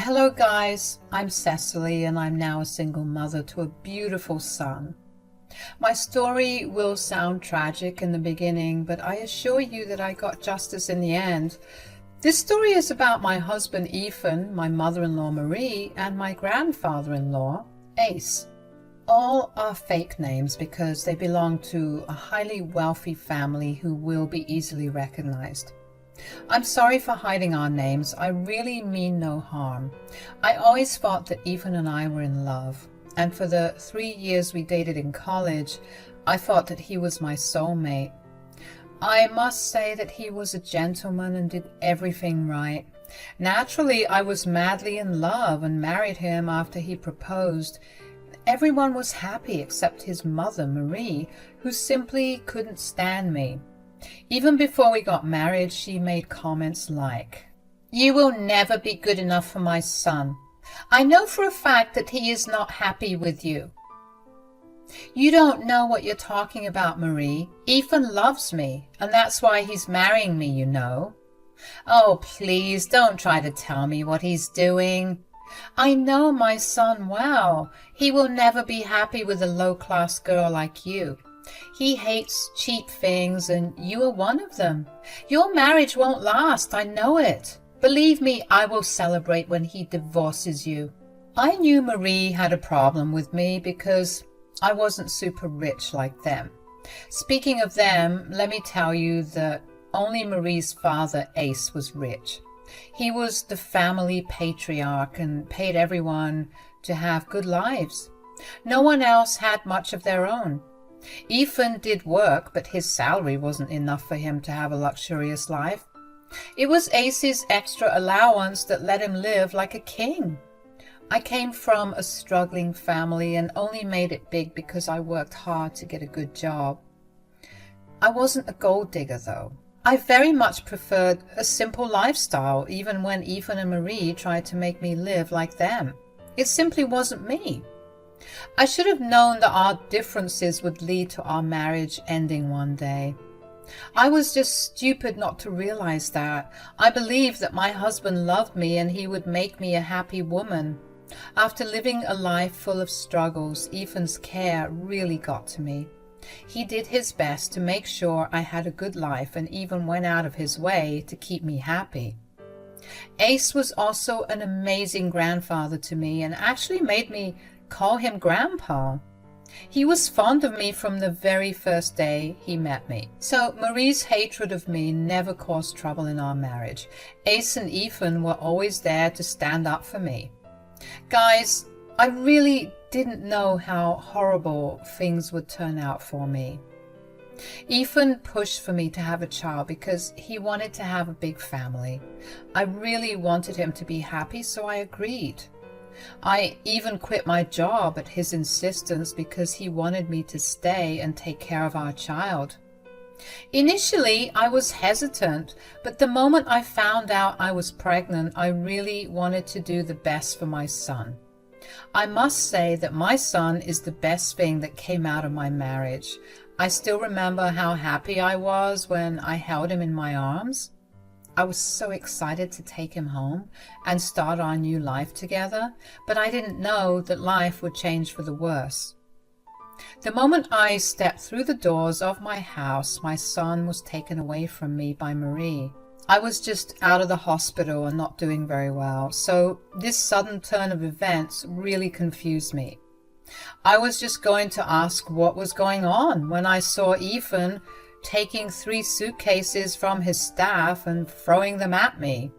Hello guys, I'm Cecily and I'm now a single mother to a beautiful son. My story will sound tragic in the beginning, but I assure you that I got justice in the end. This story is about my husband Ethan, my mother-in-law Marie, and my grandfather-in-law Ace. All are fake names because they belong to a highly wealthy family who will be easily recognized. I'm sorry for hiding our names. I really mean no harm. I always thought that Ethan and I were in love, and for the 3 years we dated in college, I thought that he was my soulmate. I must say that he was a gentleman and did everything right. Naturally, I was madly in love and married him after he proposed. Everyone was happy except his mother, Marie, who simply couldn't stand me. Even before we got married, she made comments like, "You will never be good enough for my son. I know for a fact that he is not happy with you. You don't know what you're talking about, Marie. Ethan loves me, and that's why he's marrying me, you know. Oh, please don't try to tell me what he's doing. I know my son well. He will never be happy with a low-class girl like you. He hates cheap things, and you are one of them. Your marriage won't last, I know it. Believe me, I will celebrate when he divorces you." I knew Marie had a problem with me because I wasn't super rich like them. Speaking of them, let me tell you that only Marie's father, Ace, was rich. He was the family patriarch and paid everyone to have good lives. No one else had much of their own. Ethan did work, but his salary wasn't enough for him to have a luxurious life. It was Ace's extra allowance that let him live like a king. I came from a struggling family and only made it big because I worked hard to get a good job. I wasn't a gold digger, though. I very much preferred a simple lifestyle, even when Ethan and Marie tried to make me live like them. It simply wasn't me. I should have known that our differences would lead to our marriage ending one day. I was just stupid not to realize that. I believed that my husband loved me and he would make me a happy woman. After living a life full of struggles, Ethan's care really got to me. He did his best to make sure I had a good life and even went out of his way to keep me happy. Ace was also an amazing grandfather to me and actually made me call him Grandpa. He was fond of me from the very first day he met me. So Marie's hatred of me never caused trouble in our marriage. Ace and Ethan were always there to stand up for me. Guys, I really didn't know how horrible things would turn out for me. Ethan pushed for me to have a child because he wanted to have a big family. I really wanted him to be happy, so I agreed. I even quit my job at his insistence because he wanted me to stay and take care of our child. Initially, I was hesitant, but the moment I found out I was pregnant, I really wanted to do the best for my son. I must say that my son is the best thing that came out of my marriage. I still remember how happy I was when I held him in my arms. I was so excited to take him home and start our new life together, but I didn't know that life would change for the worse. The moment I stepped through the doors of my house, my son was taken away from me by Marie. I was just out of the hospital and not doing very well, so this sudden turn of events really confused me. I was just going to ask what was going on when I saw Ethan taking 3 suitcases from his staff and throwing them at me.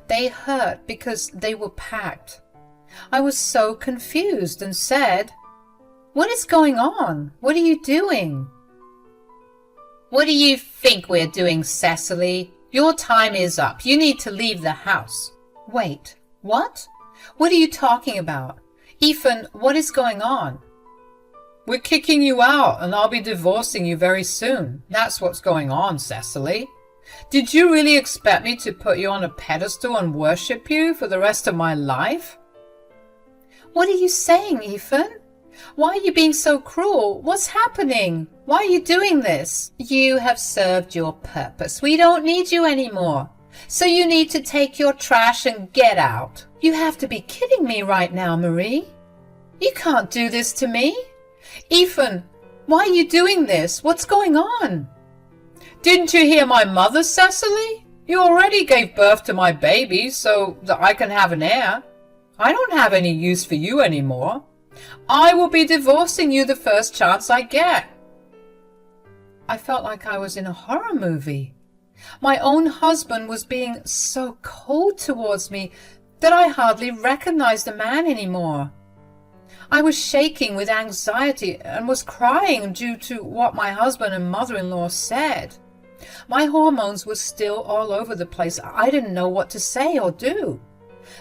They hurt because they were packed. I was so confused and said, "What is going on? What are you doing?" "What do you think we're doing, Cecily? Your time is up. You need to leave the house." "Wait, what? What are you talking about? Ethan, what is going on?" "We're kicking you out, and I'll be divorcing you very soon. That's what's going on, Cecily. Did you really expect me to put you on a pedestal and worship you for the rest of my life?" "What are you saying, Ethan? Why are you being so cruel? What's happening? Why are you doing this?" "You have served your purpose. We don't need you anymore. So you need to take your trash and get out. You have to be kidding me right now, Marie. You can't do this to me. Ethan, why are you doing this? What's going on? Didn't you hear my mother, Cecily? You already gave birth to my baby so that I can have an heir. I don't have any use for you anymore. I will be divorcing you the first chance I get. I felt like I was in a horror movie. My own husband was being so cold towards me that I hardly recognized the man anymore. I was shaking with anxiety and was crying due to what my husband and mother-in-law said. My hormones were still all over the place. I didn't know what to say or do.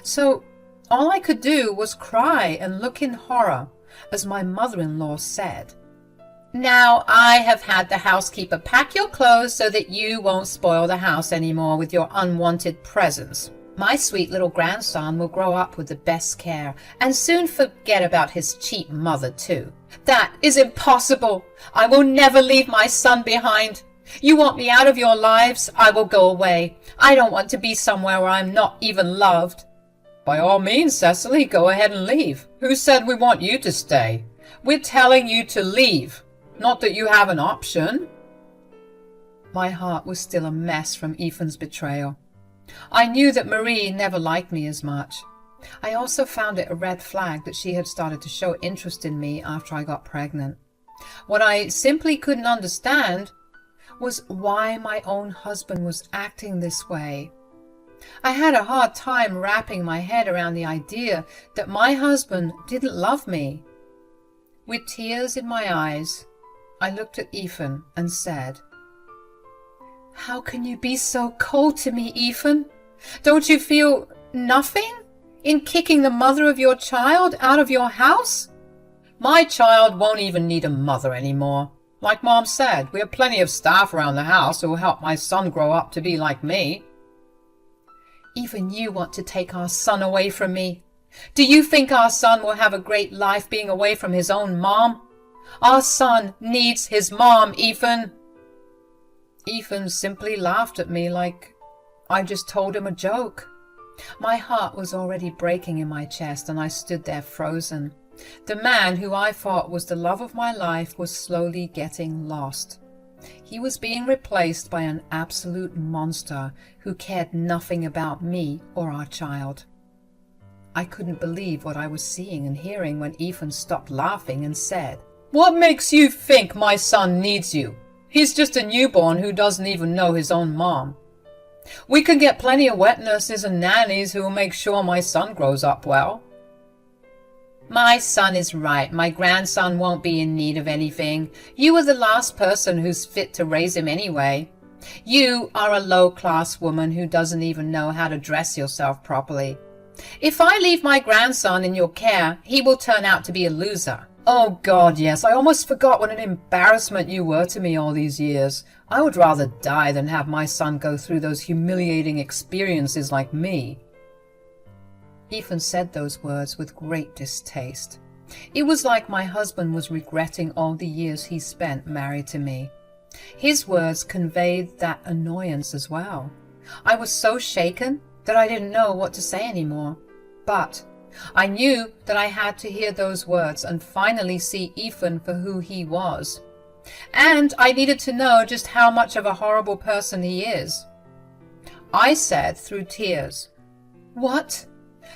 So all I could do was cry and look in horror as my mother-in-law said, "Now I have had the housekeeper pack your clothes so that you won't spoil the house anymore with your unwanted presence. My sweet little grandson will grow up with the best care and soon forget about his cheap mother too." "That is impossible. I will never leave my son behind. You want me out of your lives? I will go away. I don't want to be somewhere where I'm not even loved." "By all means, Cecily, go ahead and leave. Who said we want you to stay? We're telling you to leave, not that you have an option." My heart was still a mess from Ethan's betrayal. I knew that Marie never liked me as much. I also found it a red flag that she had started to show interest in me after I got pregnant. What I simply couldn't understand was why my own husband was acting this way. I had a hard time wrapping my head around the idea that my husband didn't love me. With tears in my eyes, I looked at Ethan and said, "How can you be so cold to me, Ethan? Don't you feel nothing in kicking the mother of your child out of your house?" "My child won't even need a mother anymore. Like Mom said, we have plenty of staff around the house who will help my son grow up to be like me." "Even you want to take our son away from me. Do you think our son will have a great life being away from his own mom? Our son needs his mom, Ethan." Ethan simply laughed at me like I just told him a joke. My heart was already breaking in my chest and I stood there frozen. The man who I thought was the love of my life was slowly getting lost. He was being replaced by an absolute monster who cared nothing about me or our child. I couldn't believe what I was seeing and hearing when Ethan stopped laughing and said, "What makes you think my son needs you? He's just a newborn who doesn't even know his own mom. We can get plenty of wet nurses and nannies who will make sure my son grows up well." "My son is right. My grandson won't be in need of anything. You are the last person who's fit to raise him anyway. You are a low-class woman who doesn't even know how to dress yourself properly. If I leave my grandson in your care, he will turn out to be a loser." "Oh God, yes. I almost forgot what an embarrassment you were to me all these years. I would rather die than have my son go through those humiliating experiences like me." Ethan said those words with great distaste. It was like my husband was regretting all the years he spent married to me. His words conveyed that annoyance as well. I was so shaken that I didn't know what to say anymore. But I knew that I had to hear those words and finally see Ethan for who he was. And I needed to know just how much of a horrible person he is. I said through tears, "What?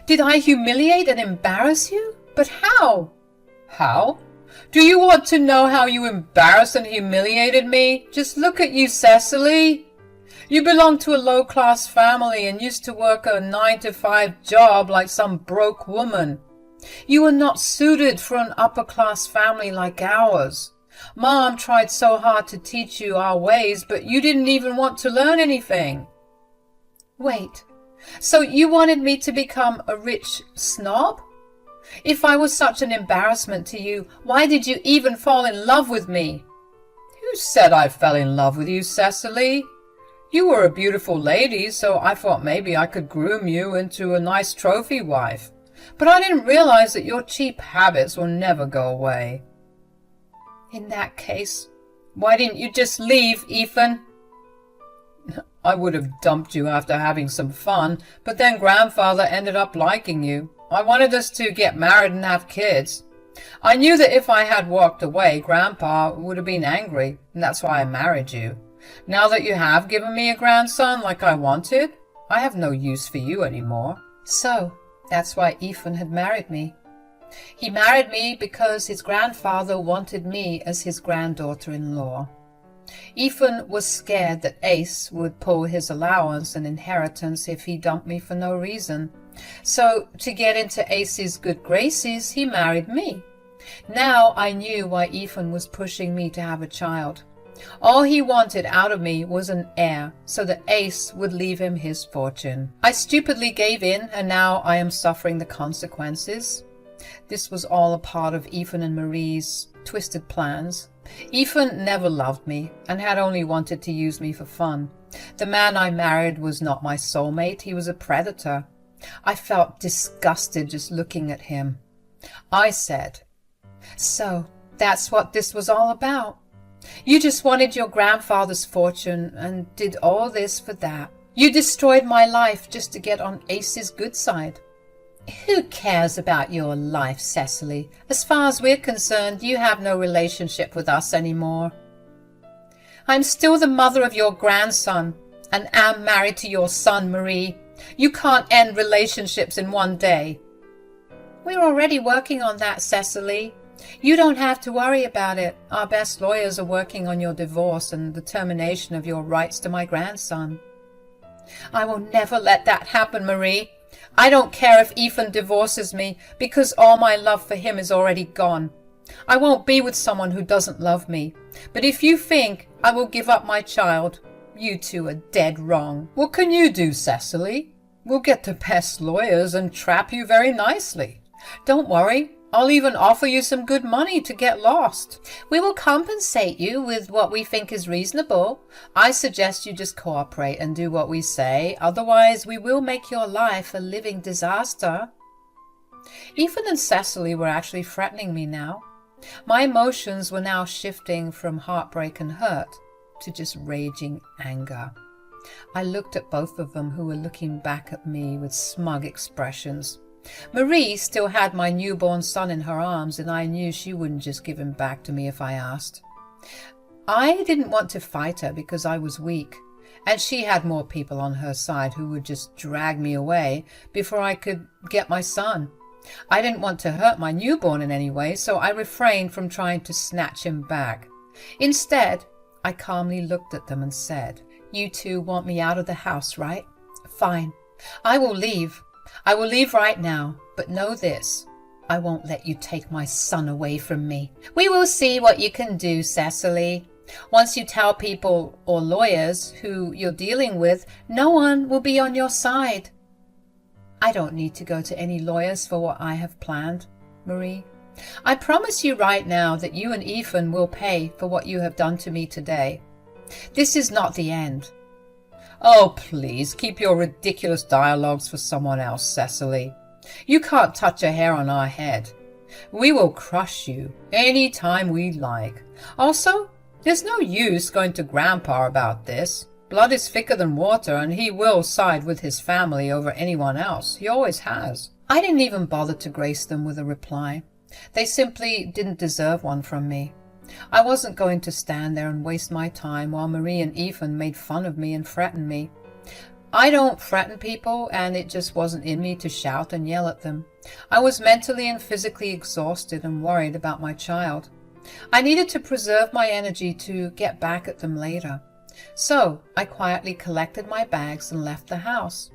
Did I humiliate and embarrass you? But how?" "How? Do you want to know how you embarrassed and humiliated me? Just look at you, Cecily. You belong to a low-class family and used to work a 9-to-5 job like some broke woman. You are not suited for an upper-class family like ours. Mom tried so hard to teach you our ways, but you didn't even want to learn anything." "Wait, so you wanted me to become a rich snob? If I was such an embarrassment to you, why did you even fall in love with me?" "Who said I fell in love with you, Cecily? You were a beautiful lady, so I thought maybe I could groom you into a nice trophy wife. But I didn't realize that your cheap habits will never go away." "In that case, why didn't you just leave, Ethan?" I would have dumped you after having some fun, but then Grandfather ended up liking you. I wanted us to get married and have kids. I knew that if I had walked away, Grandpa would have been angry, and that's why I married you. Now that you have given me a grandson like I wanted, I have no use for you anymore." So, that's why Ethan had married me. He married me because his grandfather wanted me as his granddaughter-in-law. Ethan was scared that Ace would pull his allowance and inheritance if he dumped me for no reason. So, to get into Ace's good graces, he married me. Now I knew why Ethan was pushing me to have a child. All he wanted out of me was an heir, so that Ace would leave him his fortune. I stupidly gave in, and now I am suffering the consequences. This was all a part of Ethan and Marie's twisted plans. Ethan never loved me and had only wanted to use me for fun. The man I married was not my soulmate, he was a predator. I felt disgusted just looking at him. I said, "So, that's what this was all about? You just wanted your grandfather's fortune and did all this for that. You destroyed my life just to get on Ace's good side." "Who cares about your life, Cecily? As far as we're concerned, you have no relationship with us anymore." "I'm still the mother of your grandson and am married to your son, Marie. You can't end relationships in one day." "We're already working on that, Cecily. You don't have to worry about it. Our best lawyers are working on your divorce and the termination of your rights to my grandson." "I will never let that happen, Marie. I don't care if Ethan divorces me, because all my love for him is already gone. I won't be with someone who doesn't love me. But if you think I will give up my child, you two are dead wrong." "What can you do, Cecily? We'll get the best lawyers and trap you very nicely. Don't worry. I'll even offer you some good money to get lost. We will compensate you with what we think is reasonable. I suggest you just cooperate and do what we say. Otherwise, we will make your life a living disaster." Ethan and Cecily were actually threatening me now. My emotions were now shifting from heartbreak and hurt to just raging anger. I looked at both of them, who were looking back at me with smug expressions. Marie still had my newborn son in her arms, and I knew she wouldn't just give him back to me if I asked. I didn't want to fight her because I was weak, and she had more people on her side who would just drag me away before I could get my son. I didn't want to hurt my newborn in any way, so I refrained from trying to snatch him back. Instead, I calmly looked at them and said, "You two want me out of the house, right? Fine. I will leave. I will leave right now, but know this. I won't let you take my son away from me." "We will see what you can do, Cecily. Once you tell people or lawyers who you're dealing with, no one will be on your side." "I don't need to go to any lawyers for what I have planned, Marie. I promise you right now that you and Ethan will pay for what you have done to me today. This is not the end." "Oh, please, keep your ridiculous dialogues for someone else, Cecily. You can't touch a hair on our head. We will crush you any time we like. Also, there's no use going to Grandpa about this. Blood is thicker than water, and he will side with his family over anyone else. He always has." I didn't even bother to grace them with a reply. They simply didn't deserve one from me. I wasn't going to stand there and waste my time while Marie and Ethan made fun of me and threatened me. I don't threaten people, and it just wasn't in me to shout and yell at them. I was mentally and physically exhausted and worried about my child. I needed to preserve my energy to get back at them later. So I quietly collected my bags and left the house.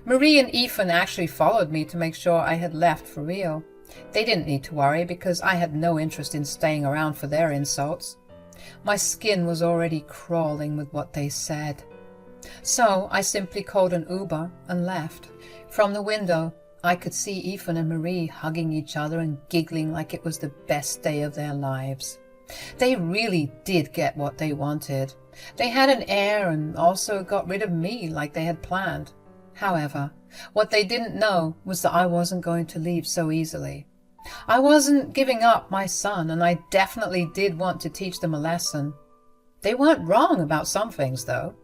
Marie and Ethan actually followed me to make sure I had left for real. They didn't need to worry because I had no interest in staying around for their insults. My skin was already crawling with what they said. So I simply called an Uber and left. From the window, I could see Ethan and Marie hugging each other and giggling like it was the best day of their lives. They really did get what they wanted. They had an heir and also got rid of me like they had planned. However, what they didn't know was that I wasn't going to leave so easily. I wasn't giving up my son, and I definitely did want to teach them a lesson. They weren't wrong about some things, though.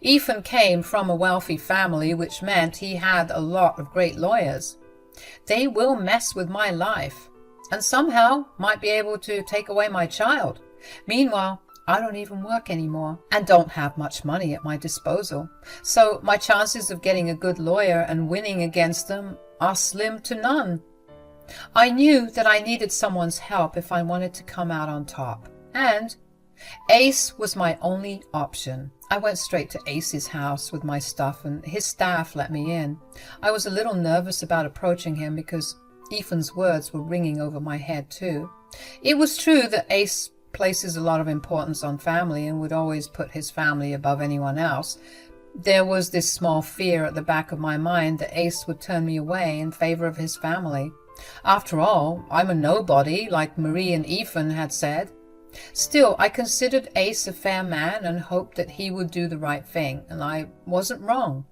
Ethan came from a wealthy family, which meant he had a lot of great lawyers. They will mess with my life and somehow might be able to take away my child. Meanwhile, I don't even work anymore and don't have much money at my disposal. So my chances of getting a good lawyer and winning against them are slim to none. I knew that I needed someone's help if I wanted to come out on top. And Ace was my only option. I went straight to Ace's house with my stuff and his staff let me in. I was a little nervous about approaching him because Ethan's words were ringing over my head too. It was true that Ace places a lot of importance on family and would always put his family above anyone else. There was this small fear at the back of my mind that Ace would turn me away in favor of his family. After all, I'm a nobody, like Marie and Ethan had said. Still, I considered Ace a fair man and hoped that he would do the right thing, and I wasn't wrong.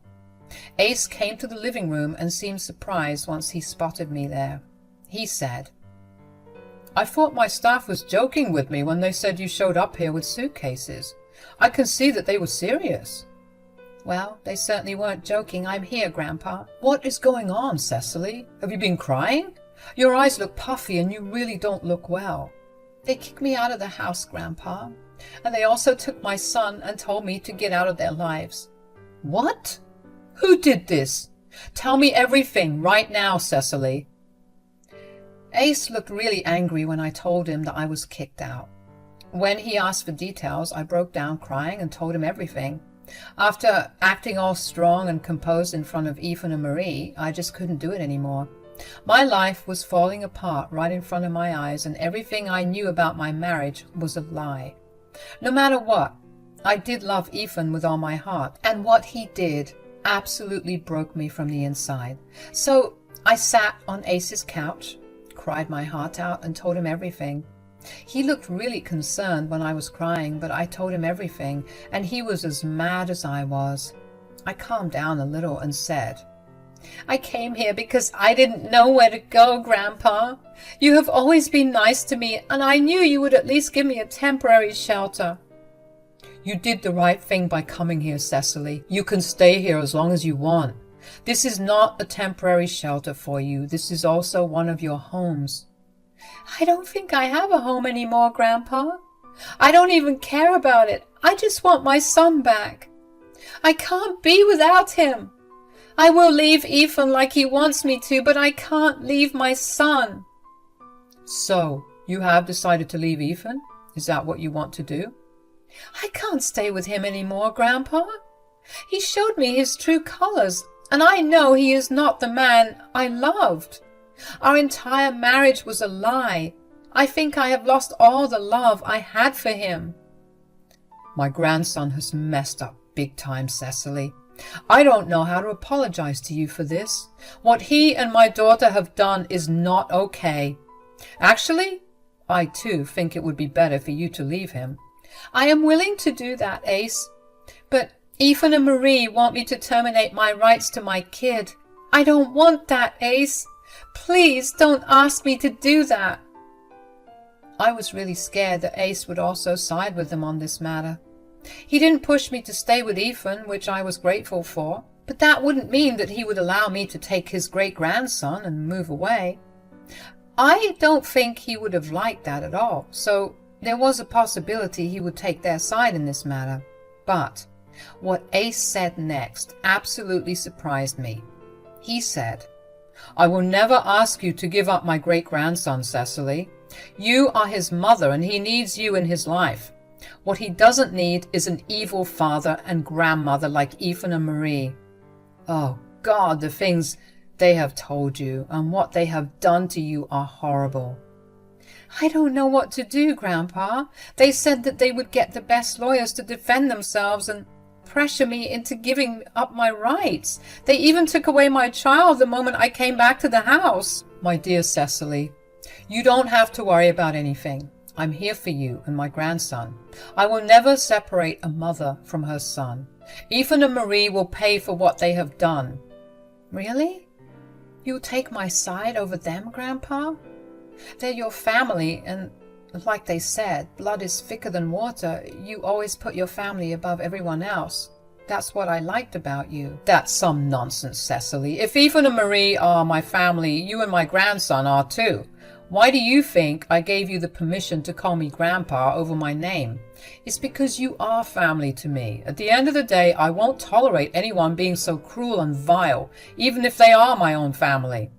Ace came to the living room and seemed surprised once he spotted me there. He said, "I thought my staff was joking with me when they said you showed up here with suitcases. I can see that they were serious." "Well, they certainly weren't joking. I'm here, Grandpa." "What is going on, Cecily? Have you been crying? Your eyes look puffy and you really don't look well." "They kicked me out of the house, Grandpa, and they also took my son and told me to get out of their lives." "What? Who did this? Tell me everything right now, Cecily." Ace looked really angry when I told him that I was kicked out. When he asked for details, I broke down crying and told him everything. After acting all strong and composed in front of Ethan and Marie, I just couldn't do it anymore. My life was falling apart right in front of my eyes, and everything I knew about my marriage was a lie. No matter what, I did love Ethan with all my heart, and what he did absolutely broke me from the inside. So I sat on Ace's couch, cried my heart out, and told him everything. He looked really concerned when I was crying, but I told him everything, and he was as mad as I was. I calmed down a little and said, "I came here because I didn't know where to go, Grandpa. You have always been nice to me, and I knew you would at least give me a temporary shelter." "You did the right thing by coming here, Cecily. You can stay here as long as you want. This is not a temporary shelter for you. This is also one of your homes." "I don't think I have a home anymore, Grandpa. I don't even care about it. I just want my son back. I can't be without him. I will leave Ethan like he wants me to, but I can't leave my son." "So, you have decided to leave Ethan? Is that what you want to do?" "I can't stay with him anymore, Grandpa. He showed me his true colors, and I know he is not the man I loved. Our entire marriage was a lie. I think I have lost all the love I had for him." "My grandson has messed up big time, Cecily. I don't know how to apologize to you for this. What he and my daughter have done is not okay. Actually, I too think it would be better for you to leave him." "I am willing to do that, Ace. But Ethan and Marie want me to terminate my rights to my kid. I don't want that, Ace. Please don't ask me to do that." I was really scared that Ace would also side with them on this matter. He didn't push me to stay with Ethan, which I was grateful for, but that wouldn't mean that he would allow me to take his great-grandson and move away. I don't think he would have liked that at all, so there was a possibility he would take their side in this matter. But what Ace said next absolutely surprised me. He said, "I will never ask you to give up my great-grandson, Cecily. You are his mother and he needs you in his life. What he doesn't need is an evil father and grandmother like Ethan and Marie. Oh God, the things they have told you and what they have done to you are horrible." "I don't know what to do, Grandpa. They said that they would get the best lawyers to defend themselves and pressure me into giving up my rights. They even took away my child the moment I came back to the house." "My dear Cecily, you don't have to worry about anything. I'm here for you and my grandson. I will never separate a mother from her son. Ethan and Marie will pay for what they have done." "Really? You'll take my side over them, Grandpa? They're your family, and like they said, blood is thicker than water. You always put your family above everyone else." That's what I liked about you. That's some nonsense, Cecily. If Ethan and Marie are my family, you and my grandson are too. Why do you think I gave you the permission to call me Grandpa over my name? It's because you are family to me. At the end of the day, I won't tolerate anyone being so cruel and vile, even if they are my own family.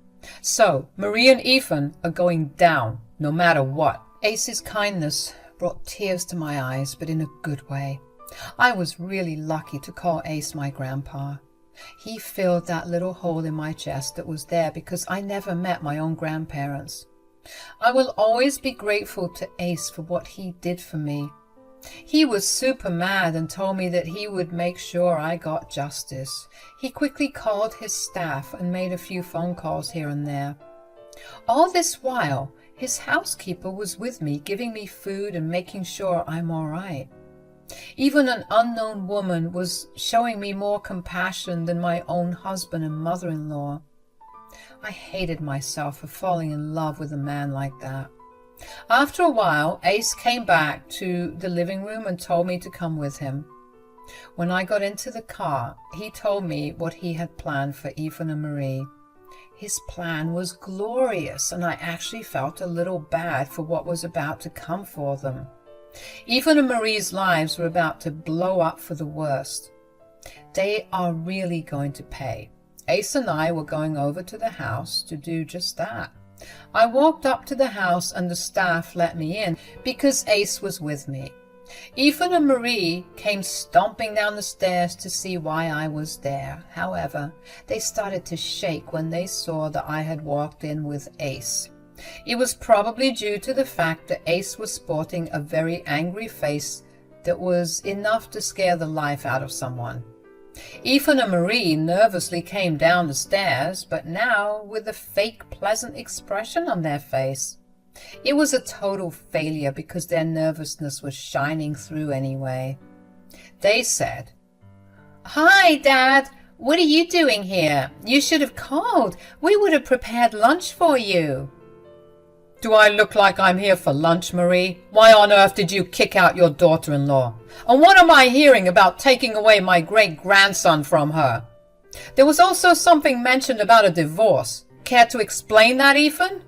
So, Marie and Ethan are going down, no matter what. Ace's kindness brought tears to my eyes, but in a good way. I was really lucky to call Ace my grandpa. He filled that little hole in my chest that was there because I never met my own grandparents. I will always be grateful to Ace for what he did for me. He was super mad and told me that he would make sure I got justice. He quickly called his staff and made a few phone calls here and there. All this while, his housekeeper was with me, giving me food and making sure I'm all right. Even an unknown woman was showing me more compassion than my own husband and mother-in-law. I hated myself for falling in love with a man like that. After a while, Ace came back to the living room and told me to come with him. When I got into the car, he told me what he had planned for Ethan and Marie. His plan was glorious, and I actually felt a little bad for what was about to come for them. Ethan and Marie's lives were about to blow up for the worst. They are really going to pay. Ace and I were going over to the house to do just that. I walked up to the house and the staff let me in because Ace was with me. Ethan and Marie came stomping down the stairs to see why I was there. However, they started to shake when they saw that I had walked in with Ace. It was probably due to the fact that Ace was sporting a very angry face that was enough to scare the life out of someone. Ethan and Marie nervously came down the stairs, but now with a fake pleasant expression on their face. It was a total failure because their nervousness was shining through anyway. They said, "Hi, Dad. What are you doing here? You should have called. We would have prepared lunch for you." "Do I look like I'm here for lunch, Marie? Why on earth did you kick out your daughter-in-law? And what am I hearing about taking away my great-grandson from her? There was also something mentioned about a divorce. Care to explain that, Ethan?"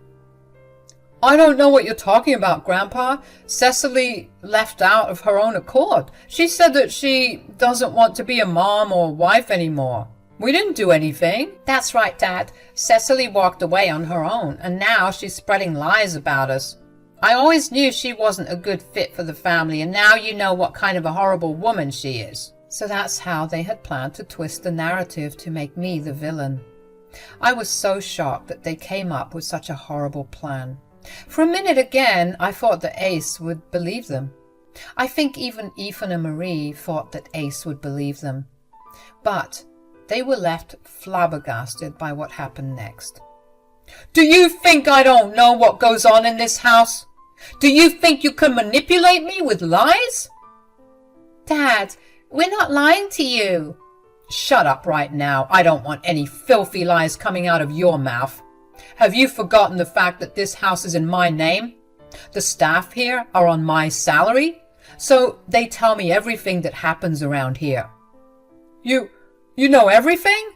"I don't know what you're talking about, Grandpa. Cecily left out of her own accord. She said that she doesn't want to be a mom or wife anymore. We didn't do anything." "That's right, Dad. Cecily walked away on her own, and now she's spreading lies about us. I always knew she wasn't a good fit for the family, and now you know what kind of a horrible woman she is." So that's how they had planned to twist the narrative to make me the villain. I was so shocked that they came up with such a horrible plan. For a minute again, I thought that Ace would believe them. I think even Ethan and Marie thought that Ace would believe them. But they were left flabbergasted by what happened next. "Do you think I don't know what goes on in this house? Do you think you can manipulate me with lies?" "Dad, we're not lying to you." "Shut up right now. I don't want any filthy lies coming out of your mouth. Have you forgotten the fact that this house is in my name? The staff here are on my salary, so they tell me everything that happens around here." You know everything?"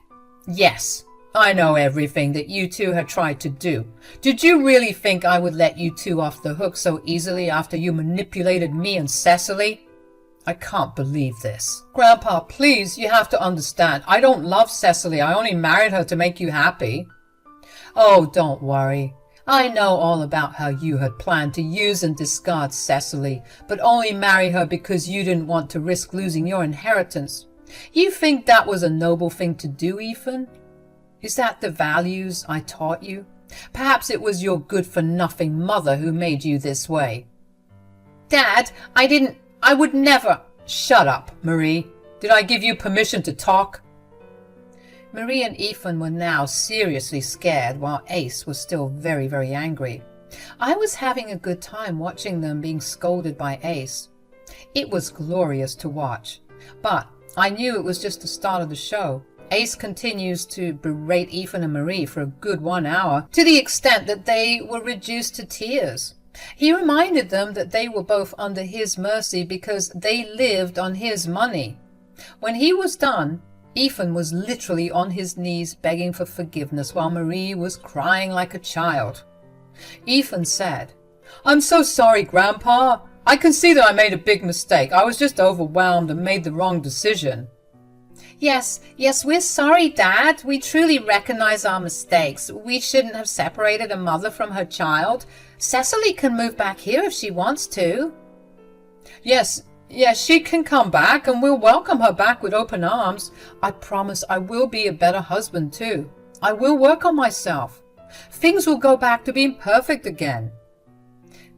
"Yes, I know everything that you two had tried to do. Did you really think I would let you two off the hook so easily after you manipulated me and Cecily? I can't believe this." "Grandpa, please, you have to understand. I don't love Cecily. I only married her to make you happy." "Oh, don't worry. I know all about how you had planned to use and discard Cecily, but only marry her because you didn't want to risk losing your inheritance. You think that was a noble thing to do, Ethan? Is that the values I taught you? Perhaps it was your good-for-nothing mother who made you this way." "Dad, I would never—" "Shut up, Marie. Did I give you permission to talk?" Marie and Ethan were now seriously scared, while Ace was still very, very angry. I was having a good time watching them being scolded by Ace. It was glorious to watch, but I knew it was just the start of the show. Ace continues to berate Ethan and Marie for a good 1 hour, to the extent that they were reduced to tears. He reminded them that they were both under his mercy because they lived on his money. When he was done, Ethan was literally on his knees begging for forgiveness while Marie was crying like a child. Ethan said, "I'm so sorry, Grandpa. I can see that I made a big mistake. I was just overwhelmed and made the wrong decision." Yes, we're sorry, Dad. We truly recognize our mistakes. We shouldn't have separated a mother from her child. Cecily can move back here if she wants to. Yes, she can come back, and we'll welcome her back with open arms. I promise I will be a better husband too. I will work on myself. Things will go back to being perfect again.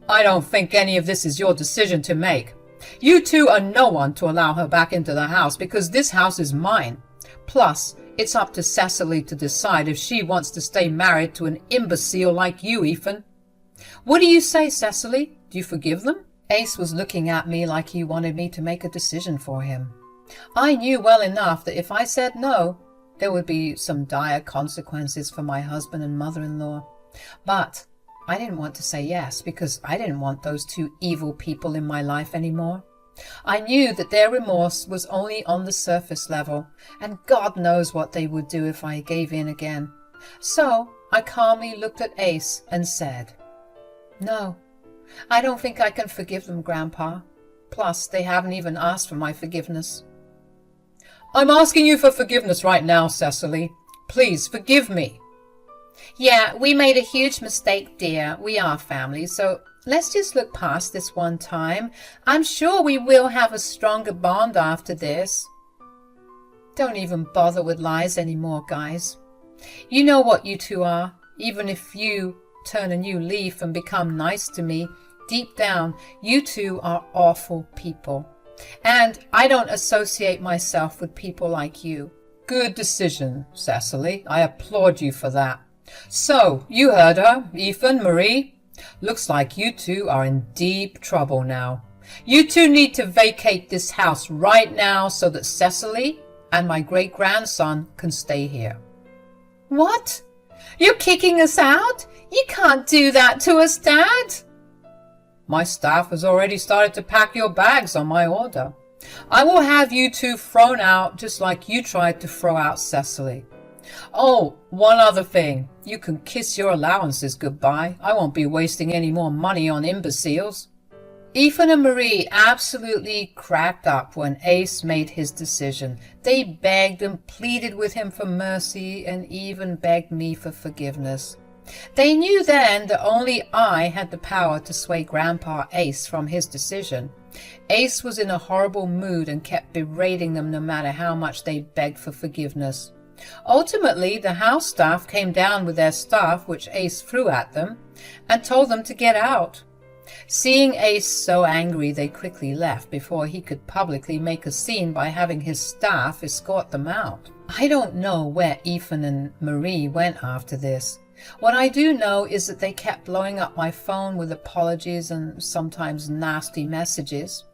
I don't think any of this is your decision to make. You two are no one to allow her back into the house because this house is mine. Plus, it's up to Cecily to decide if she wants to stay married to an imbecile like you, Ethan. What do you say, Cecily? Do you forgive them? Ace was looking at me like he wanted me to make a decision for him. I knew well enough that if I said no, there would be some dire consequences for my husband and mother-in-law. But I didn't want to say yes because I didn't want those two evil people in my life anymore. I knew that their remorse was only on the surface level, and God knows what they would do if I gave in again. So I calmly looked at Ace and said, "No, I don't think I can forgive them, Grandpa. Plus, they haven't even asked for my forgiveness." "I'm asking you for forgiveness right now, Cecily. Please forgive me." "Yeah, we made a huge mistake, dear. We are family, so let's just look past this one time. I'm sure we will have a stronger bond after this." Don't even bother with lies anymore, guys. You know what you two are. Even if you turn a new leaf and become nice to me, deep down, you two are awful people. And I don't associate myself with people like you. Good decision, Cecily. I applaud you for that. So, you heard her, Ethan, Marie. Looks like you two are in deep trouble now. You two need to vacate this house right now so that Cecily and my great-grandson can stay here. What? You're kicking us out? You can't do that to us, Dad. My staff has already started to pack your bags on my order. I will have you two thrown out just like you tried to throw out Cecily. Oh, one other thing. You can kiss your allowances goodbye. I won't be wasting any more money on imbeciles. Ethan and Marie absolutely cracked up when Ace made his decision. They begged and pleaded with him for mercy and even begged me for forgiveness. They knew then that only I had the power to sway Grandpa Ace from his decision. Ace was in a horrible mood and kept berating them no matter how much they begged for forgiveness. Ultimately, the house staff came down with their staff, which Ace threw at them, and told them to get out. Seeing Ace so angry, they quickly left before he could publicly make a scene by having his staff escort them out. I don't know where Ethan and Marie went after this. What I do know is that they kept blowing up my phone with apologies and sometimes nasty messages.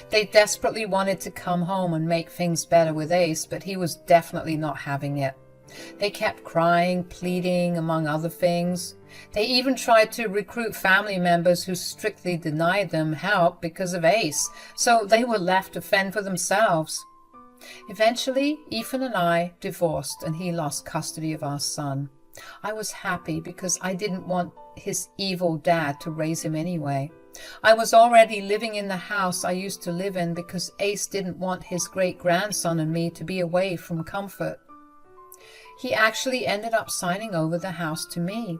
They desperately wanted to come home and make things better with Ace, but he was definitely not having it. They kept crying, pleading, among other things. They even tried to recruit family members who strictly denied them help because of Ace, so they were left to fend for themselves. Eventually, Ethan and I divorced and he lost custody of our son. I was happy because I didn't want his evil dad to raise him anyway. I was already living in the house I used to live in because Ace didn't want his great-grandson and me to be away from comfort. He actually ended up signing over the house to me.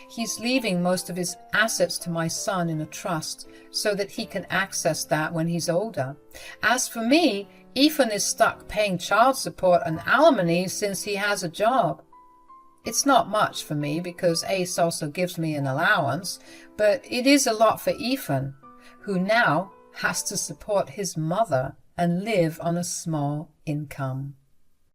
He's leaving most of his assets to my son in a trust so that he can access that when he's older. As for me, Ethan is stuck paying child support and alimony since he has a job. It's not much for me because Ace also gives me an allowance, but it is a lot for Ethan, who now has to support his mother and live on a small income.